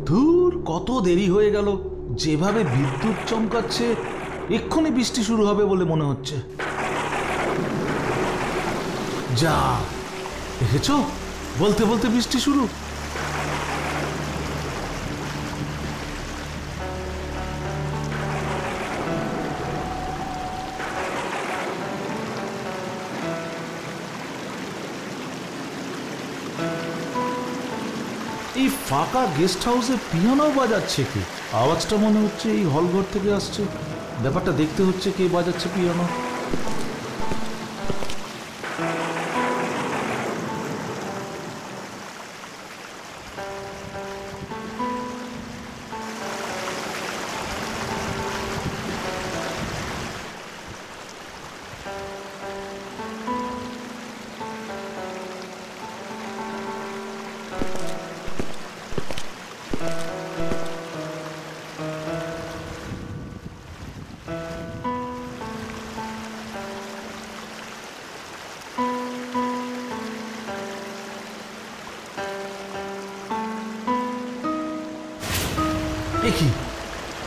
ধুর, কত দেরি হয়ে গেল। যেভাবে বিদ্যুৎ চমকাচ্ছে এক্ষুনি বৃষ্টি শুরু হবে বলে মনে হচ্ছে। যা, দেখেছো, বলতে বলতে বৃষ্টি শুরু। এই ফাঁকা গেস্ট হাউসে পিয়ানো বাজাচ্ছে কি? আওয়াজটা মনে হচ্ছে এই হলঘর থেকে আসছে। ব্যাপারটা দেখতে হচ্ছে কে বাজাচ্ছে পিয়ানো। কি,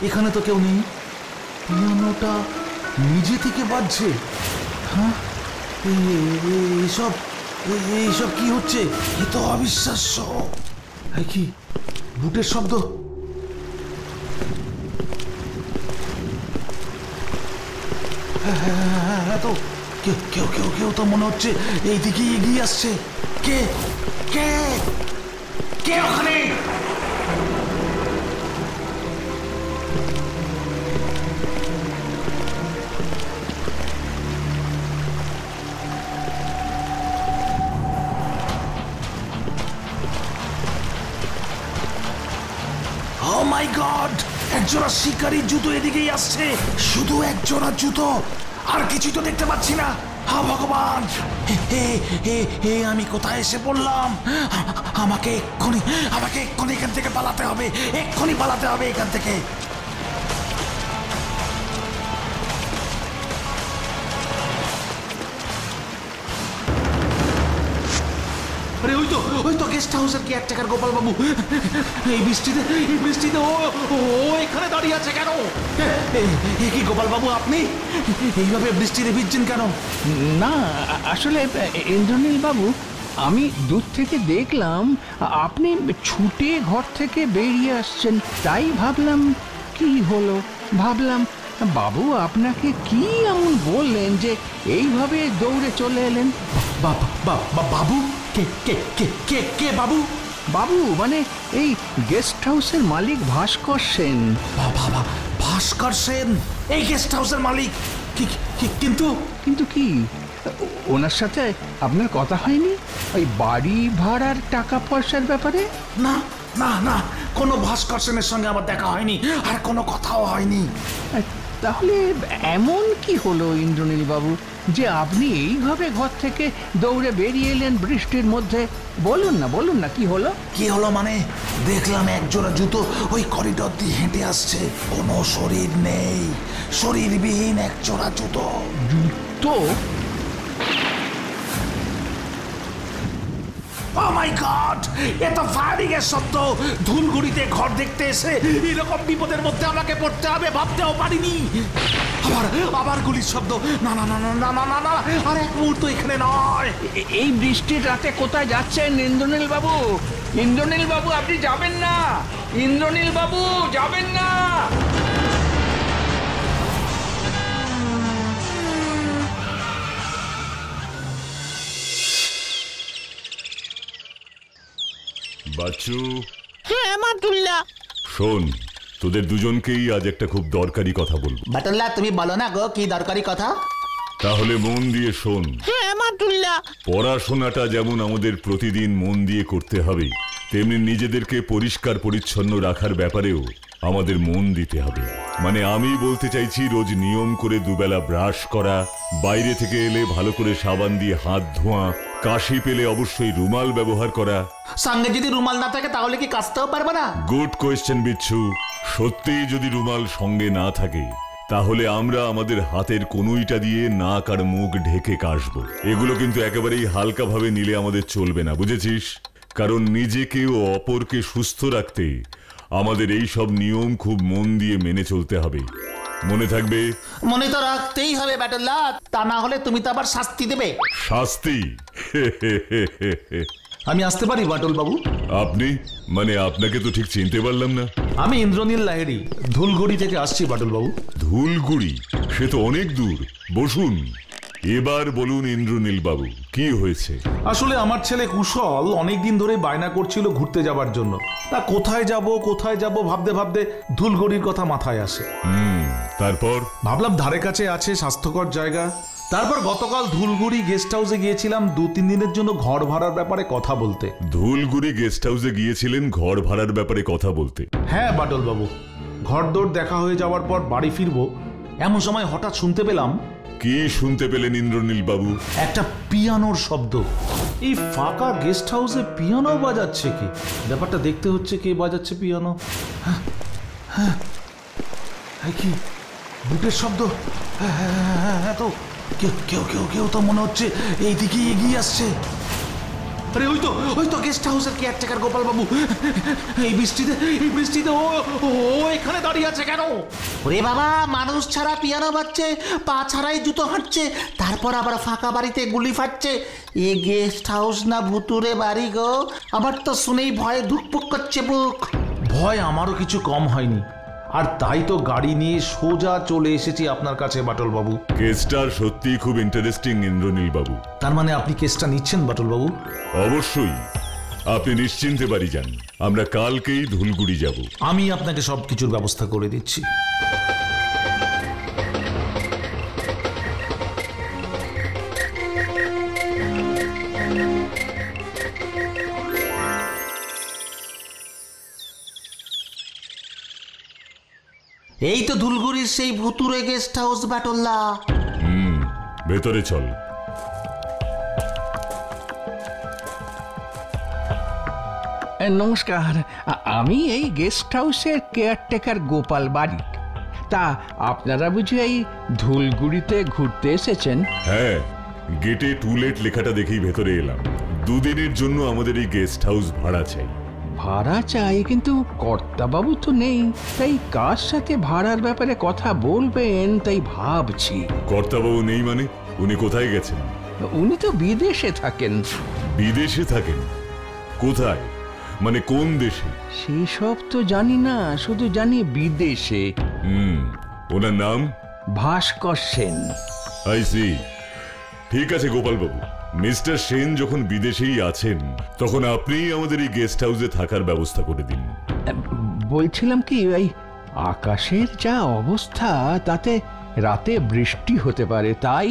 এখানে তো কেউ নেই। পিয়ানোটা নিজে থেকে বাজছে। হ্যাঁ, এইসব কি হচ্ছে? এ তো অবিশ্বাস্য। কি বুটের শব্দ? হ্যাঁ তো, কেউ কেউ কেউ তো মনে হচ্ছে এইদিকে এগিয়ে আসছে। কে কে কে ওখানে? Oh my God! একজোড়া শিকারী জুতো এদিকেই আসছে। শুধু একজোড়া জুতো, আর কিছু তো দেখতে পাচ্ছি না। হা ভগবান, হে আমি কোথায় এসে পড়লাম? আমাকে এক্ষুনি এখান থেকে পালাতে হবে। এক্ষুনি পালাতে হবে এখান থেকে। আরে ওই তো গেস্ট হাউসের কেয়ারটেকার গোপাল বাবু। এই বৃষ্টিতে ও এখানে দাঁড়িয়ে আছে কেন? কি গোপাল বাবু, আপনি এইভাবে বৃষ্টিতে ভিজছেন কেন? না, আসলে ইন্দ্রনীল বাবু, আমি দূর থেকে দেখলাম আপনি ছুটে ঘর থেকে বেরিয়ে আসছেন, তাই ভাবলাম কি হলো। ভাবলাম বাবু আপনাকে কি এমন বললেন যে এইভাবে দৌড়ে চলে এলেন। বাবু? কে বাবু? বাবু মানে এই গেস্ট হাউসের মালিক ভাস্কর সেন। ভাস্কর সেন এই গেস্ট হাউসের মালিক? কিন্তু কি ওনার সাথে আপনার কথা হয়নি ওই বাড়ি ভাড়ার টাকা পয়সার ব্যাপারে? না না না, কোনো ভাস্কর সেনের সঙ্গে আমার দেখা হয়নি, আর কোনো কথাও হয়নি। তাহলে এমন কি হলো ইন্দ্রনীল বাবু যে আপনি এইভাবে ঘর থেকে দৌড়ে বেরিয়ে এলেন বৃষ্টির মধ্যে? বলুন না কি হলো? কি হলো মানে, দেখলাম একজোড়া জুতো ওই করিডোর দিয়ে হেঁটে আসছে। কোনো শরীর নেই, শরীরবিহীন একজোড়া জুতো। জুতো? Oh my God! এ তো ফায়ারিং এর শব্দ। ধুলগুড়িতে ঘর দেখতে এসে এরকম বিপদের মধ্যে আমাকে পড়তে হবে ভাবতেও পারিনি। আবার গুলির শব্দ। না না না না না না না না, আর এক মুহূর্ত এখানে নয়। এই বৃষ্টির রাতে কোথায় যাচ্ছেন ইন্দ্রনীল বাবু? ইন্দ্রনীল বাবু, আপনি যাবেন না। ইন্দ্রনীল বাবু, যাবেন না। বাচ্চু। হ্যাঁ মাতুল্লা। শোন, তোদের দুজনকেই আজ একটা খুব দরকারি কথা বলবো। বাটুল্লা, তুমি বলো না গো, কি দরকারি কথা? তাহলে মন দিয়ে শোন। হ্যাঁ মাতুল্লা। পড়াশোনাটা যেমন আমাদের প্রতিদিন মন দিয়ে করতে হবে, তেমনি নিজেদেরকে পরিষ্কার পরিচ্ছন্ন রাখার ব্যাপারেও আমাদের মন দিতে হবে। মানে আমি বলতে চাইছি, রোজ নিয়ম করে দুবেলা ব্রাশ করা, বাইরে থেকে এলে ভালো করে সাবান দিয়ে হাত ধোয়া, কাশি পেলে অবশ্যই রুমাল ব্যবহার করা। সঙ্গে যদি রুমাল না থাকে তাহলে কি কাচতেও পারবো না? গুড কোয়েশ্চেন বিচ্ছু। সত্যিই যদি রুমাল সঙ্গে না থাকে তাহলে আমরা আমাদের হাতের কনুইটা দিয়ে নাক আর মুখ ঢেকে কাশবো। এগুলো কিন্তু একেবারেই হালকাভাবে নিলে আমাদের চলবে না, বুঝেছিস? কারণ নিজেকে ও অপরকে সুস্থ রাখতে আমাদের এই সব নিয়ম খুব মন দিয়ে মেনে চলতে হবে। মনে থাকবে? মনে তো রাখতেই হবে বাটুল্লা, তা না হলে তুমি তো আবার শাস্তি দেবে। শাস্তি? আমি আসতে পারি বাটুল বাবু? আপনি? মানে আপনাকে তো ঠিক চিনতে পারলাম না। আমি ইন্দ্রনীল লাহিড়ী, ধুলগড়ি থেকে আসছি বাটুল বাবু। ধুলগুড়ি? সে তো অনেক দূর। বসুন। এবার বলুন ইন্দ্রনীল বাবু, কি হয়েছে? আসলে আমার ছেলে কুশল অনেকদিন ধরে বায়না করছিল ঘুরতে যাবার জন্য। তা কোথায় যাব ভাবতে ভাবতে ধুলগড়ির কথা মাথায় আসে। তারপর? ভাবলাম ধারে কাছে আছে স্বাস্থ্যকর জায়গা। তারপর গতকাল ধুলগুড়ি গেস্ট হাউসে গিয়েছিলাম 2-3 দিনের জন্য ঘর ভাড়ার ব্যাপারে কথা বলতে। ধুলগুড়ি গেস্ট হাউসে গিয়েছিলেন ঘর ভাড়ার ব্যাপারে কথা বলতে? হ্যাঁ বাটুল বাবু, ঘরদোর দেখা হয়ে যাওয়ার পর বাড়ি ফিরবো এমন সময় হঠাৎ শুনতে পেলাম। কি শুনতে পেলেন ইন্দ্রনীল বাবু? একটা পিয়ানোর শব্দ। এই ফাঁকা গেস্ট হাউসে পিয়ানো বাজাচ্ছে কি? ব্যাপারটা দেখতে হচ্ছে, কে বাজাচ্ছে পিয়ানো। হ্যাঁ, হ্যাঁ, হ্যাঁ, কি বুটের শব্দ? হ্যাঁ, হ্যাঁ, হ্যাঁ, হ্যাঁ, তো কেউ কেউ কেউ কেউ তো মনে হচ্ছে এইদিকে এগিয়ে আসছে। আরে ওই তো গেস্ট হাউসের কেয়ারটেকার গোপাল বাবু। এই বৃষ্টিতে ও এখানে দাঁড়িয়ে আছে কেন? ওরে বাবা, মানুষ ছাড়া পিয়ানো বাজছে, পা ছাড়াই জুতো হাঁটছে, তারপর আবার ফাঁকা বাড়িতে গুলি ফাটছে। এ গেস্ট হাউস না ভুতুরে বাড়ি গো? আমার তো শুনেই ভয়ে ধুকপুক করছে বুক। ভয় আমারও কিছু কম হয়নি, আর তাই তো গাড়ি নিয়ে সোজা চলে এসেছি আপনার কাছে বাটুল বাবু। কেসটা সত্যি খুব ইন্টারেস্টিং ইন্দ্রনীল বাবু। তার মানে আপনি কেসটা নিচ্ছেন বাটুল বাবু? অবশ্যই, আপনি নিশ্চিন্তে বাড়ি যান। আমরা কালকেই ধুলগুড়ি যাব। আমি আপনাকে সব কিছুর ব্যবস্থা করে দিচ্ছি। এই তো ধুলগুড়ির সেই ভুতুরে গেস্ট হাউস বাটুল্লা। ভেতরে চল। নমস্কার, আমি এই গেস্ট হাউসের কেয়ারটেকার গোপাল বারিক। তা আপনারা বুঝি এই ধুলগুড়িতে ঘুরতে এসেছেন? হ্যাঁ, গেটে টু লেট লেখাটা দেখেই ভেতরে এলাম। 2 দিনের জন্য আমাদের এই গেস্ট হাউস ভাড়া চাই। ভাড়া চাই, কিন্তু কর্তাবাবু তো নেই, তাই কার সাথে ভাড়ার ব্যাপারে কথা বলবেন তাই ভাবছি। কর্তাবাবু নেই মানে? উনি কোথায় গেছেন? উনি তো বিদেশে থাকেন। বিদেশে থাকেন? কোথায়? মানে কোন দেশে? সেসব তো জানি না, শুধু জানি বিদেশে। ওনার নাম? ভাস্কর সেন। I see. ঠিক আছে গোপাল বাবু, মিস্টার সেন যখন বিদেশেই আছেন তখন আপনিই আমাদের এই গেস্ট হাউসে থাকার ব্যবস্থা করে দিন। বলছিলাম কি, এই আকাশের যা অবস্থা তাতে রাতে বৃষ্টি হতে পারে, তাই।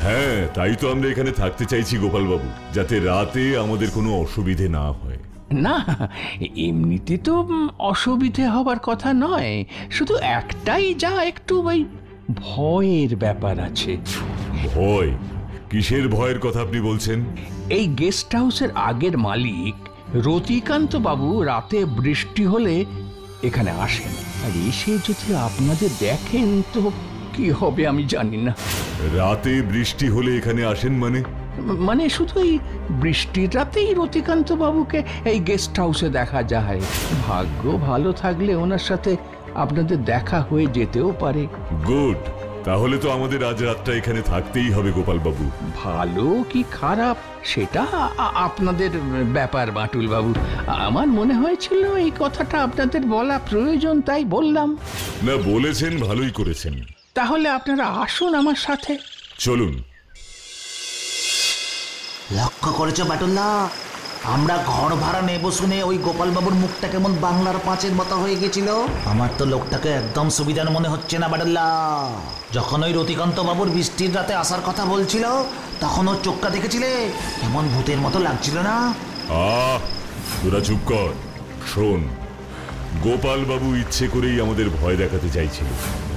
হ্যাঁ, তাই তো আমরা এখানে থাকতে চাইছি গোপাল বাবু, যাতে রাতে আমাদের কোনো অসুবিধে না হয়। না, এমনিতে তো অসুবিধে হবার কথা নয়, শুধু একটাই যা একটু ওই ভয়ের ব্যাপার আছে। ভয়? কিসের ভয়ের কথা আপনি বলছেন? এই গেস্ট হাউসের আগের মালিক রতিকান্ত বাবু রাতে বৃষ্টি হলে এখানে আসেন, আর এসে যদি আপনাদের দেখেন তো কি হবে আমি জানি না। রাতে বৃষ্টি হলে এখানে আসেন মানে? মানে শুধু এই বৃষ্টির রাতেই রতিকান্ত বাবুকে এই গেস্ট হাউসে দেখা যায়। ভাগ্য ভালো থাকলে ওনার সাথে আপনাদের দেখা হয়ে যেতেও পারে। গুড, তাহলে তো আমাদের আজ রাতটা এখানে থাকতেই হবে গোপাল বাবু। ভালো কি খারাপ সেটা আপনাদের ব্যাপার বাটুল বাবু। আমার মনে হয়েছিল এই কথাটা আপনাদের বলা প্রয়োজন, তাই বললাম। না, বলেছেন, ভালোই করেছেন। তাহলে আপনারা আসুন আমার সাথে। চলুন। লক্ষ্য করেছো বাটুল্লা, আমরা ঘর ভাড়া নেব শুনে ওই গোপাল বাবুর মুখটা কেমন বাংলার পাঁচের মতো হয়ে গেছিল। আমার তো লোকটাকে একদম সুবিধার মনে হচ্ছে না বাটুল্লা। যখন ওই রতিকান্ত বাবুর বৃষ্টির রাতে আসার কথা বলছিল তখন ওর চোখটা দেখেছিলে কেমন ভূতের মতো লাগছিল না? তোরা চুপ কর। শোন, গোপাল বাবু ইচ্ছে করেই আমাদের ভয় দেখাতে চাইছিল।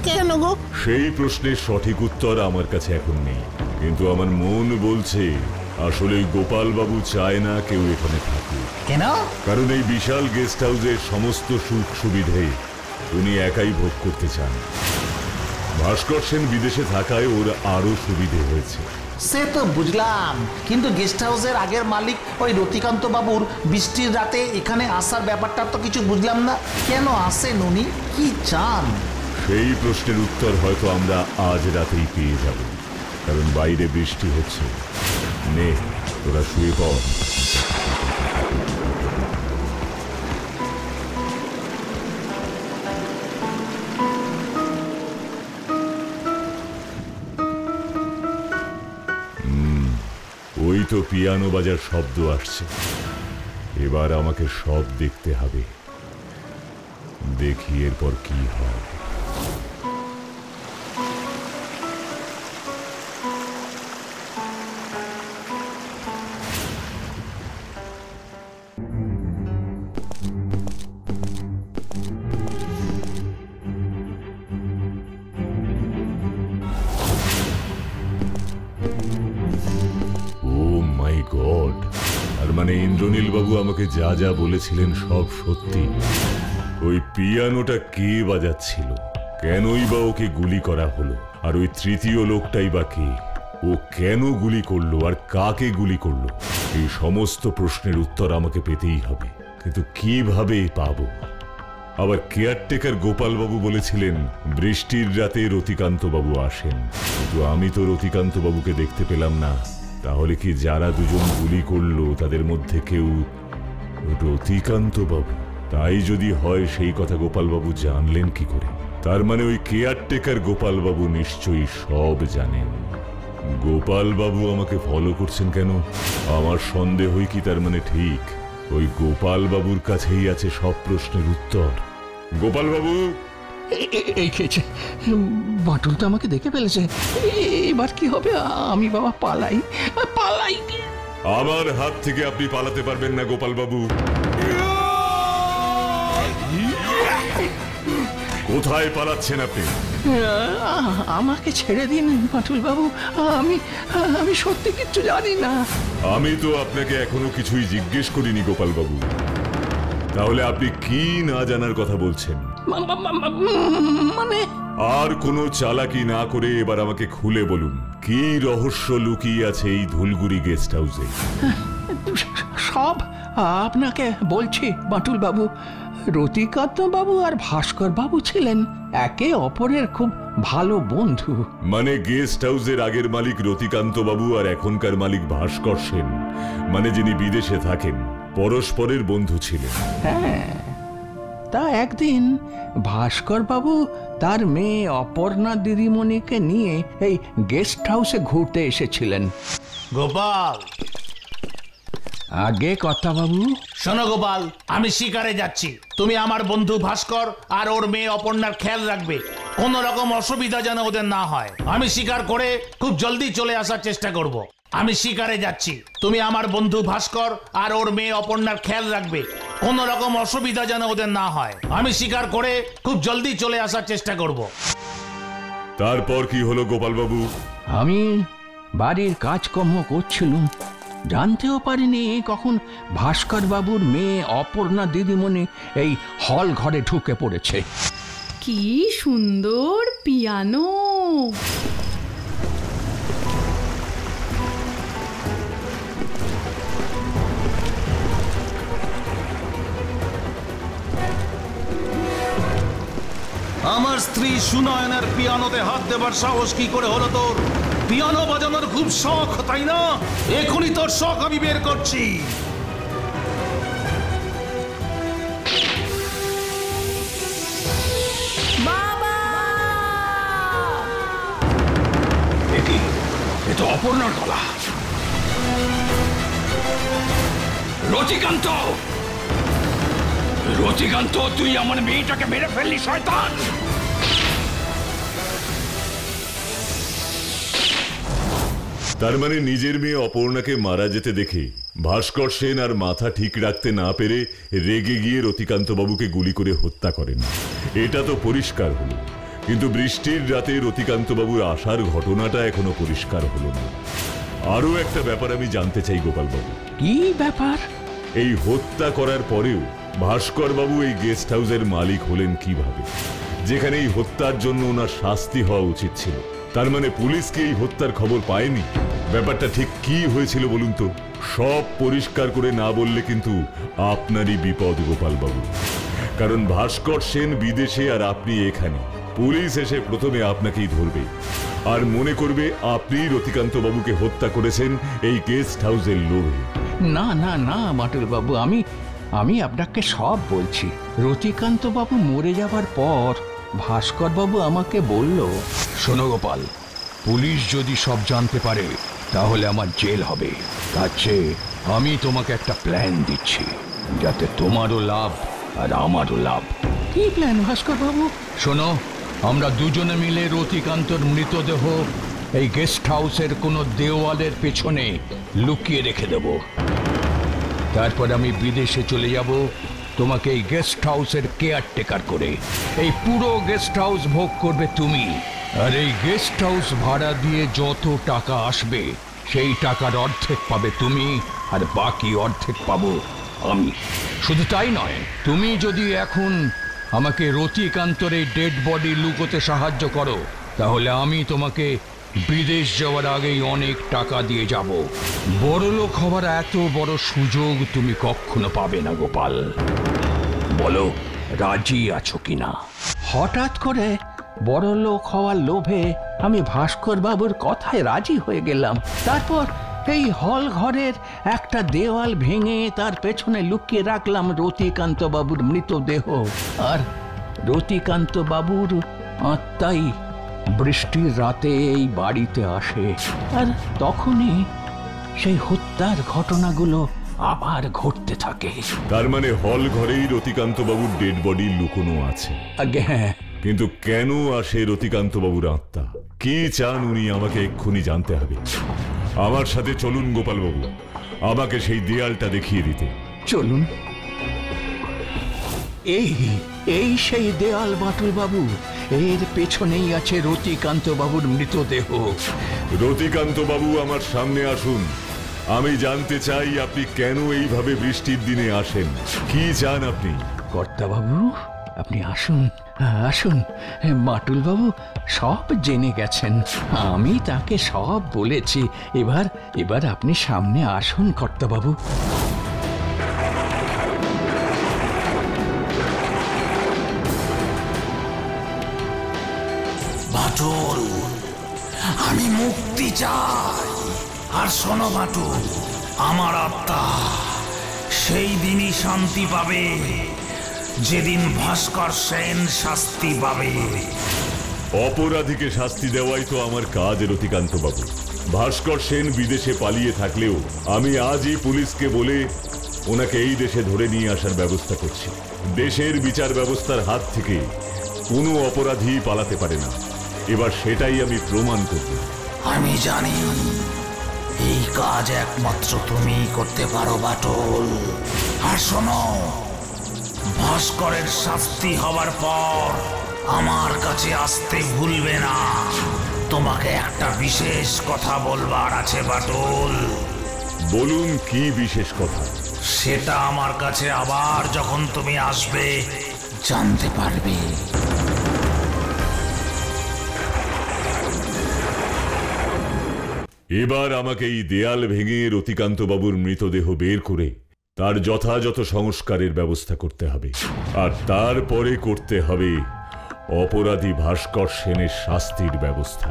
কেন গো? সেই প্রশ্নের সঠিক উত্তর আমার কাছে এখন নেই, কিন্তু আমার মন বলছে আসলে গোপাল বাবু চায় না কেউ এখানে থাকুক। কেন? কারণ এই বিশাল গেস্ট হাউসের সমস্ত সুখ সুবিধে উনি একাই ভোগ করতে চান। ভাস্কর সেন বিদেশে থাকায় ওর আরো সুবিধে হয়েছে। সে তো বুঝলাম, কিন্তু গেস্ট হাউসের আগের মালিক ওই রতিকান্ত বাবুর বৃষ্টির রাতে এখানে আসার ব্যাপারটা তো কিছু বুঝলাম না। কেন আসেন উনি, কি চান? সেই প্রশ্নের উত্তর হয়তো আমরা আজ রাতেই পেয়ে যাব, কারণ বাইরে বৃষ্টি হচ্ছে। নে, তোরা শুয়ে পড়। ওই তো পিয়ানো বাজার শব্দ আসছে। এবার আমাকে সব দেখতে হবে, দেখি এরপর কি হয়। গড, আর মানে ইন্দ্রনীল বাবু আমাকে যা যা বলেছিলেন সব সত্যি। ওই পিয়ানোটা কে বাজাচ্ছিল, কেনই বা ওকে গুলি করা হলো, আর ওই তৃতীয় লোকটাই বা কে, ও কেন গুলি করলো আর কাকে গুলি করলো, এই সমস্ত প্রশ্নের উত্তর আমাকে পেতেই হবে। কিন্তু কিভাবে পাবো? আবার কেয়ারটেকার গোপাল বাবু বলেছিলেন বৃষ্টির রাতে রতিকান্ত বাবু আসেন, কিন্তু আমি তো রতিকান্ত বাবুকে দেখতে পেলাম না। তাহলে কি যারা দুজন গুলি করলো তাদের মধ্যে কেউ রতিকান্ত বাবু? তাই যদি হয় সেই কথা গোপাল বাবু জানলেন কি করে? তার মানে ওই কেয়ারটেকার গোপাল বাবু নিশ্চয়ই সব জানেন। গোপাল বাবু আমাকে ফলো করছেন কেন? আমার সন্দেহই কি তার মানে ঠিক? ওই গোপাল বাবুর কাছেই আছে সব প্রশ্নের উত্তর। গোপাল বাবু! এই খেয়েছে, বাটুল তো আমাকে দেখে ফেলেছে। এবার কি হবে? আমি বাবা পালাই। আমার হাত থেকে আপনি পালাতে পারবেন না গোপাল বাবু। কোথায় পালাচ্ছেন আপনি? আমাকে ছেড়ে দিন বাটুল বাবু, আমি সত্যি কিচ্ছু জানি না। আমি তো আপনাকে এখনো কিছুই জিজ্ঞেস করিনি গোপাল বাবু, তাহলে আপনি কি না জানার কথা বলছেন? মানে আর কোনো চালাকি না করে এবার আমাকে খুলে বলুন, কি রহস্য লুকিয়ে আছে এই ধুলগুড়ি গেস্ট হাউসে? সব আপনাকে বলছি বাটুল বাবু। রতিকান্ত বাবু আর ভাস্কর বাবু ছিলেন একে অপরের খুব ভালো বন্ধু। মানে গেস্ট হাউসের আগের মালিক রতিকান্ত বাবু আর এখনকার মালিক ভাস্কর সেন, মানে যিনি বিদেশে থাকেন, পরস্পরের বন্ধু ছিলেন। হ্যাঁ, তা একদিন ভাস্কর বাবু তার মেয়ে অপর্ণা দিদিমণিকে নিয়ে এই গেস্ট হাউসে ঘুরতে এসেছিলেন। গোপাল! আগে কথা বাবু। শোনো গোপাল, আমি শিকারে যাচ্ছি। তুমি আমার বন্ধু ভাস্কর আর ওর মেয়ে অপর্ণার খেয়াল রাখবে, কোন রকম অসুবিধা যেন ওদের না হয়। আমি শিকার করে খুব জলদি চলে আসার চেষ্টা করব। আমি শিকারে যাচ্ছি, তুমি আমার বন্ধু ভাস্কর আর ওর মেয়ে অপর্ণার খেয়াল রাখবে, কোন রকম অসুবিধা যেন ওদের না হয়। আমি শিকার করে খুব জলদি চলে আসার চেষ্টা করব। তারপর কি হলো গোপাল বাবু? আমি বাড়ির কাজকর্ম করছিলাম, জানতেও পারিনি কখন ভাস্কর বাবুর মেয়ে অপর্ণা দিদিমণি এই হল ঘরে ঢুকে পড়েছে। কি সুন্দর পিয়ানো! আমার স্ত্রী সুনয়নার পিয়ানোতে হাত দেবার সাহস কি করে হলো তোর? পিয়ানো বাজানোর খুব শখ, তাই না? এখনই তোর শখ আমি বের করছি। বাবা! এ তো অপর্ণার গলা। রতিকান্ত, রতিকান্ত, তুই আমার মেয়েটাকে মেরে ফেললি শয়তান! তার মানে নিজের মেয়ে অপর্ণাকে মারা যেতে দেখে ভাস্কর সেন আর মাথা ঠিক রাখতে না পেরে রেগে গিয়ে রতিকান্ত বাবুকে গুলি করে হত্যা করেন। এটা তো পরিষ্কার হলো, কিন্তু বৃষ্টির রাতে রতিকান্ত বাবুর আসার ঘটনাটা এখনো পরিষ্কার হলো না। আরো একটা ব্যাপার আমি জানতে চাই গোপাল বাবু। কি ব্যাপার? এই হত্যা করার পরেও ভাস্কর বাবু এই গেস্ট হাউসের মালিক হলেন কিভাবে, যেখানে এই হত্যার জন্য ওনার শাস্তি হওয়া উচিত ছিল? তার মানে পুলিশ কি এই হত্যার খবর পায়নি? ব্যাপারটা ঠিক কি হয়েছিল বলুন তো? সব পরিষ্কার করে না বললে কিন্তু আপনারই বিপদ গোপাল বাবু। কারণ ভাস্কর সেন বিদেশে আর আপনি এখানে। পুলিশ এসে প্রথমে আপনাকেই ধরবে আর মনে করবে আপনি রতিকান্ত বাবুকে হত্যা করেছেন এই গেস্ট হাউসের লোভে। না না না বাটুল বাবু, আমি আপনাকে সব বলছি। রতিকান্ত বাবু মরে যাবার পর ভাস্কর বাবু আমাকে বলল, শোনো গোপাল, পুলিশ যদি সব জানতে পারে তাহলে আমার জেল হবে। তার চেয়ে আমি তোমাকে একটা প্ল্যান দিচ্ছি, যাতে তোমারও লাভ আর আমারও লাভ। কি প্ল্যান ভাস্কর বাবু? শোনো, আমরা দুজনে মিলে রতিকান্তর মৃতদেহ এই গেস্ট হাউসের কোনো দেওয়ালের পেছনে লুকিয়ে রেখে দেব। তারপর আমি বিদেশে চলে যাব তোমাকে এই গেস্ট হাউসের কেয়ারটেকার করে। এই পুরো গেস্ট হাউস ভোগ করবে তুমি, আর এই গেস্ট হাউস ভাড়া দিয়ে যত টাকা আসবে সেই টাকার অর্ধেক পাবে তুমি, আর বাকি অর্ধেক পাবো আমি। শুধু তাই নয়, তুমি যদি এখন আমাকে রতিকান্তর এই ডেড বডি লুকোতে সাহায্য করো, তাহলে আমি তোমাকে বিদেশ যাওয়ার আগেই অনেক টাকা দিয়ে যাব। বড়লোক হওয়ার এত বড় সুযোগ তুমি কখনো পাবে না গোপাল। বলো, রাজি আছো কিনা? হঠাৎ করে বড় লোক হওয়ার লোভে আমি ভাস্কর বাবুর কথায় রাজি হয়ে গেলাম। তারপর এই হল ঘরের একটা দেওয়াল ভেঙে তার পেছনে লুকিয়ে রাখলাম রতিকান্ত বাবুর মৃতদেহ। আর রতিকান্ত বাবুর আত্মাই বৃষ্টির রাতে এই বাড়িতে আসে, আর তখনই সেই হত্যার ঘটনাগুলো আবার ঘটতে থাকে। তার মানে হল ঘরেই রতিকান্ত বাবুর ডেড বডি লুকোনো আছে। আগে হ্যাঁ, কিন্তু কেন আসে রতিকান্ত বাবুর আত্মা? কি চান উনি আমাকে এক্ষুনি জানতে হবে। আমার সাথে চলুন গোপাল বাবু, আমাকে সেই দেয়ালটা দেখিয়ে দিতে। চলুন। এই সেই দেয়াল বাটুল বাবু, এর পেছনেই আছে রতিকান্ত বাবুর মৃতদেহ। রতিকান্ত বাবু আমার সামনে আসুন। আমি জানতে চাই আপনি কেন এইভাবে বৃষ্টির দিনে আসেন। কি চান আপনি? কর্তা বাবু, আপনি আসুন আসুন। বাটুল বাবু সব জেনে গেছেন, আমি তাকে সব বলেছি। এবার আপনি সামনে আসুন কর্তা বাবু। বাটুল, আমি মুক্তি চাই। আর শোনো বাটুল, আমার আত্মা সেই দিনই শান্তি পাবে যেদিন ভাস্কর সেন শাস্তি পাবে। অপরাধীকে শাস্তি দেওয়াই তো আমার কাজ রতিকান্ত বাবু। ভাস্কর সেন বিদেশে পালিয়ে থাকলেও আমি আজই পুলিশকে বলে ওনাকে এই দেশে ধরে নিয়ে আসার ব্যবস্থা করছি। দেশের বিচার ব্যবস্থার হাত থেকে কোনো অপরাধী পালাতে পারে না। এবার সেটাই আমি প্রমাণ করব। আমি জানি এই কাজ একমাত্র তুমি করতে পারো বাটুল। আর শোনো, ভাস্করের শাস্তি হবার পর আমার কাছে আসতে ভুলবে না। তোমাকে একটা বিশেষ কথা বলবার আছে বাটুল। বলুন, কি বিশেষ কথা? সেটা আমার কাছে আবার যখন তুমি আসবে জানতে পারবে। এবার আমাকে এই দেয়াল ভেঙে রতিকান্ত বাবুর মৃতদেহ বের করে তার যথাযথ সংস্কারের ব্যবস্থা করতে হবে, আর তারপরে করতে হবে অপরাধী ভাস্কর সেনের শাস্তির ব্যবস্থা।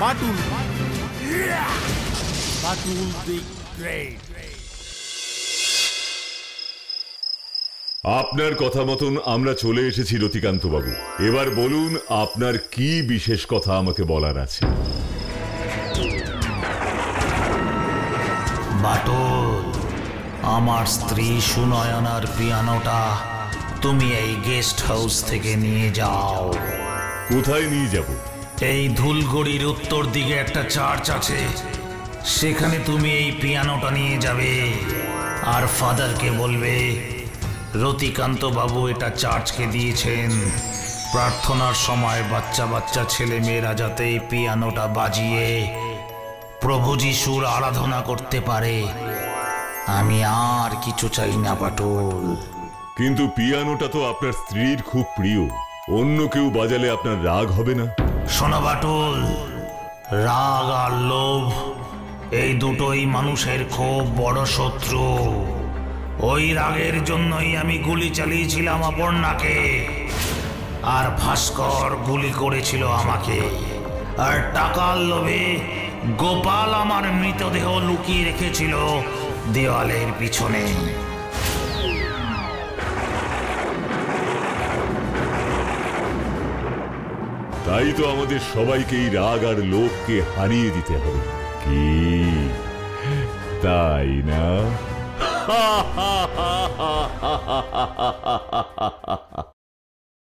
বাটুল, বাটুল দি গ্রেট। আপনার কথা মতন আমরা চলে এসেছি রতিকান্ত বাবু। এবার বলুন, আপনার কি বিশেষ কথা আমাকে বলার আছে? বাটুল, আমার স্ত্রী সুনয়নার পিয়ানোটা তুমি এই গেস্ট হাউস থেকে নিয়ে যাও। কোথায় নিয়ে যাব? এই ধুলগড়ির উত্তর দিকে একটা চার্চ আছে, সেখানে তুমি এই পিয়ানোটা নিয়ে যাবে। আর ফাদারকে বলবে রতিকান্ত বাবু এটা চার্চকে দিয়েছেন প্রার্থনার সময় বাচ্চা বাচ্চা ছেলে মেয়েরা যাতে এই পিয়ানোটা বাজিয়ে প্রভু যিশুর আরাধনা করতে পারে। আমি আর কিছু চাই না বাটুল। কিন্তু পিয়ানোটা তো আপনার স্ত্রীর খুব প্রিয়, অন্য কেউ বাজালে আপনার রাগ হবে না? শোনো বাটুল, রাগ আর লোভ এই দুটোই মানুষের খুব বড় শত্রু। ওই রাগের জন্যই আমি গুলি চালিয়েছিলাম অপর্ণাকে, আর ভাস্কর গুলি করেছিল আমাকে। আর টাকার লোভে গোপাল আমার মৃতদেহ লুকিয়ে রেখেছিল দেওয়ালের পিছনে। তাই তো আমাদের সবাইকে এই রাগ আর লোভকে হারিয়ে দিতে হবে, কি তাই না?